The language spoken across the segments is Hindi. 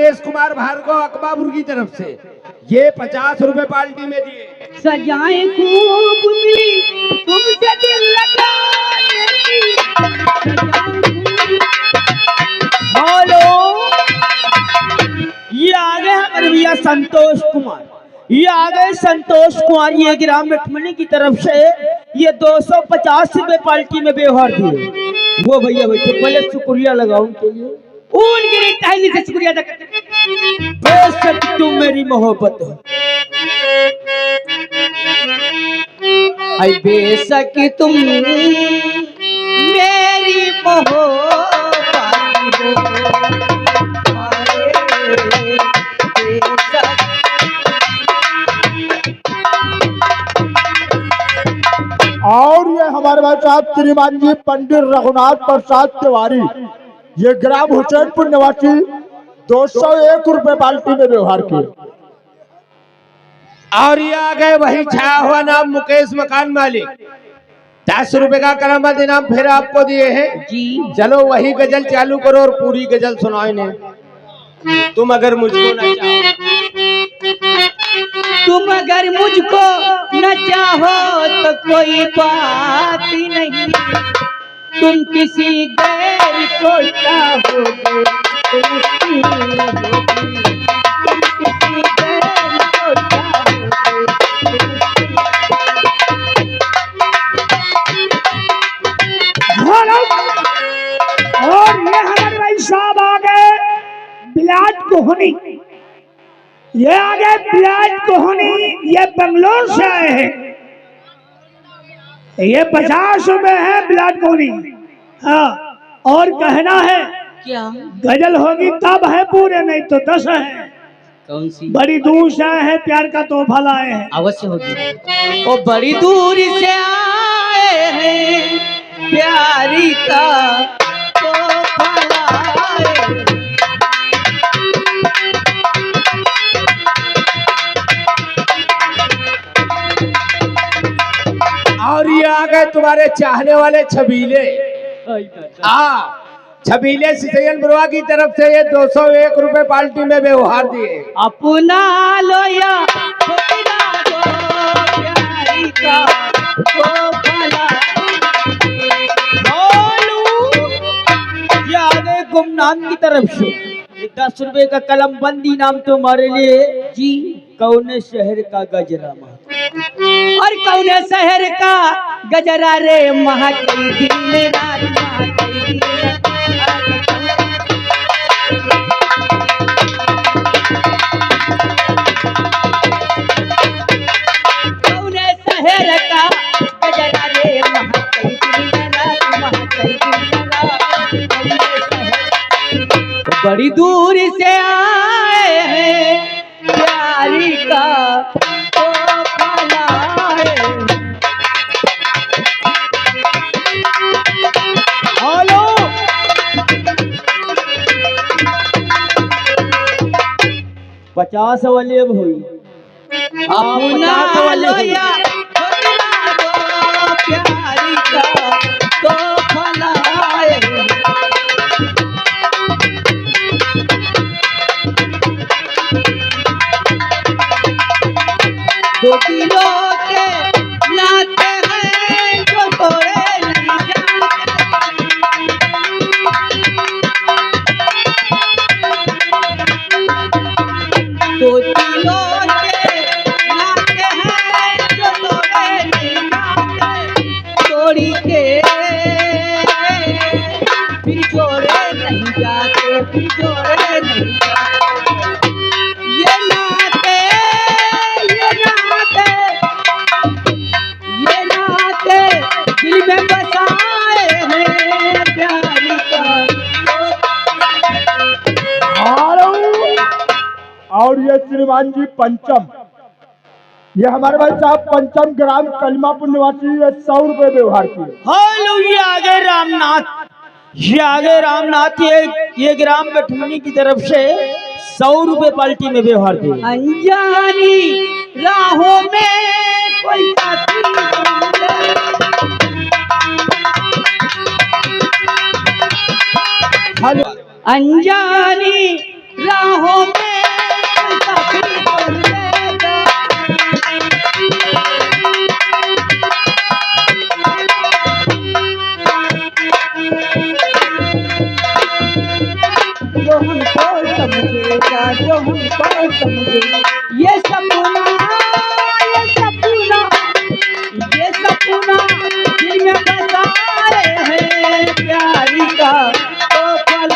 गणेश कुमार भार्गव अकबापुर की तरफ से ये 50 रुपए पार्टी में दिए। सजाएं खूब मिली तुमसे दिल लगाने की, हेलो, ये आ गए हमारे भैया संतोष कुमार। ये आ गए संतोष कुमार, ये ग्राम लक्ष्मणी की तरफ से ये 250 रुपए पार्टी में व्यवहार दिए। वो भैया बैठे, पहले शुक्रिया लगाओ उनके लिए। उनके लिए तहली से शुक्रिया अदा करते। बेशक तुम मेरी मोहब्बत हो, ऐ बेशक तुम मेरी मोहब्बत और ये हमारे भाई साहब श्रीमान जी पंडित रघुनाथ प्रसाद तिवारी, ये ग्राम हुसैनपुर निवासी 201 रुपए पार्टी में व्यवहार किए। और ये आ गए वही छाया हुआ नाम मुकेश मकान मालिक, 10 रुपए का करामत इनाम फिर आपको दिए हैं जी। चलो वही गजल चालू करो और पूरी गजल सुनाओ इन्हें। तुम अगर मुझको न चाहो, तुम अगर मुझको न चाहो तो कोई बात ही नहीं, तुम किसी गैर को चाहोगे तो मुश्किल होगी, तुम किसी गैर को चाहोगे तो मुश्किल। और ये हमारे भाई साहब आ गए विराट कोहनी, ये आ गए विराट कोहनी, ये बंगलोर से आए हैं। ये 50 रुपए है विराट कोहनी। हाँ, और कहना है क्या गजल होगी तब है पूरे, नहीं तो 10 है। कौन सी? बड़ी दूर से आए हैं, प्यार का तोहफा लाए हैं। अवश्य होगी। वो बड़ी दूर से आए हैं, प्यारी का तोहफा लाए। और ये आ गए तुम्हारे चाहने वाले छबीले। छबीले सिसैन बुरवा की तरफ से ये 201 रुपए पार्टी में व्यवहार दिए। अपना लो या अपना दो, प्यारी का तोहफा लाए। ये आ गए गुमनाम की तरफ से 10 रुपए का कलम बंदी नाम तुम्हारे लिए जी। कौने शहर का गजरा और कौन शहर का गजरा रे महाकई दिन में रात महाकई दिन में कौन शहर का गजरा रे महाकई दिन में रात महाकई दिन में रात। बड़ी दूर से आए हैं, प्यारी का तोहफा लाए। हेलो, 50 वाले अब हुई। अपना लो या अपना दो, प्यारी का तोहफा लाए। दो दिलों के नाते हैं जो तोड़े नहीं जाते, दो दिलों के नाते हैं जो तोड़े नहीं जाते, तोड़ी के फिर जोड़े नहीं जाते, फिर जोड़े नहीं जाते। ये नाते दिल में बसाए हैं, प्यारी का। और ये श्रीमान जी पंचम, ये हमारे भाई साहब पंचम ग्राम कलिमापुर निवासी, ये 100 रुपए व्यवहार किए। हेलो, ये आ गए रामनाथ, ये आ गए रामनाथ। ये ग्राम लक्ष्मणी की तरफ से 100 रुपए पार्टी में व्यवहार दिए। अनजानी राहों में कोई साथी हेलो, अनजानी निगाहों में मुसाफिर को मिलेगा। जो हमको समझेगा, जो हमको समझेगा, ये सपना, ये सपना, ये सपना दिल में बसाए हैं प्यारी का तो फल।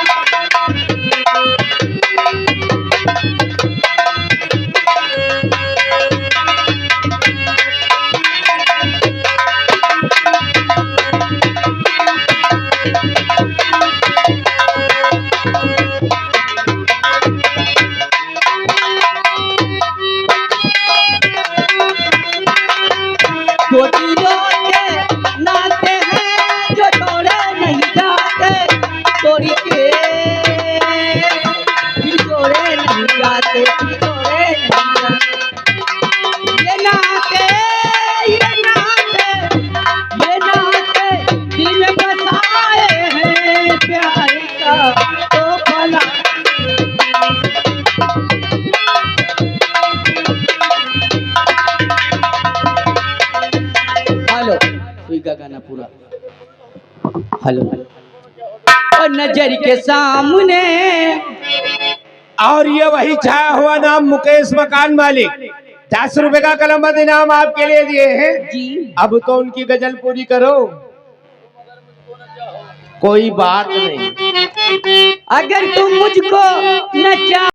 जो दिलों के नाते हैं जो तोड़े नहीं जाते, तोड़ी के फिर तोड़े नहीं जाते, फिर तोड़े नहीं जाते। ये नाते, ये नाते, ये नाते दिल में बसाए हैं प्यार का तो भला। हेलो कोई का गाना पूरा। हेलो और नजर के सामने। और ये वही छाया हुआ नाम मुकेश मकान मालिक, 10 रुपए का कलमबंद इनाम आपके लिए दिए हैं जी। अब तो उनकी गजल पूरी करो। कोई बात नहीं, अगर तुम मुझको न चाह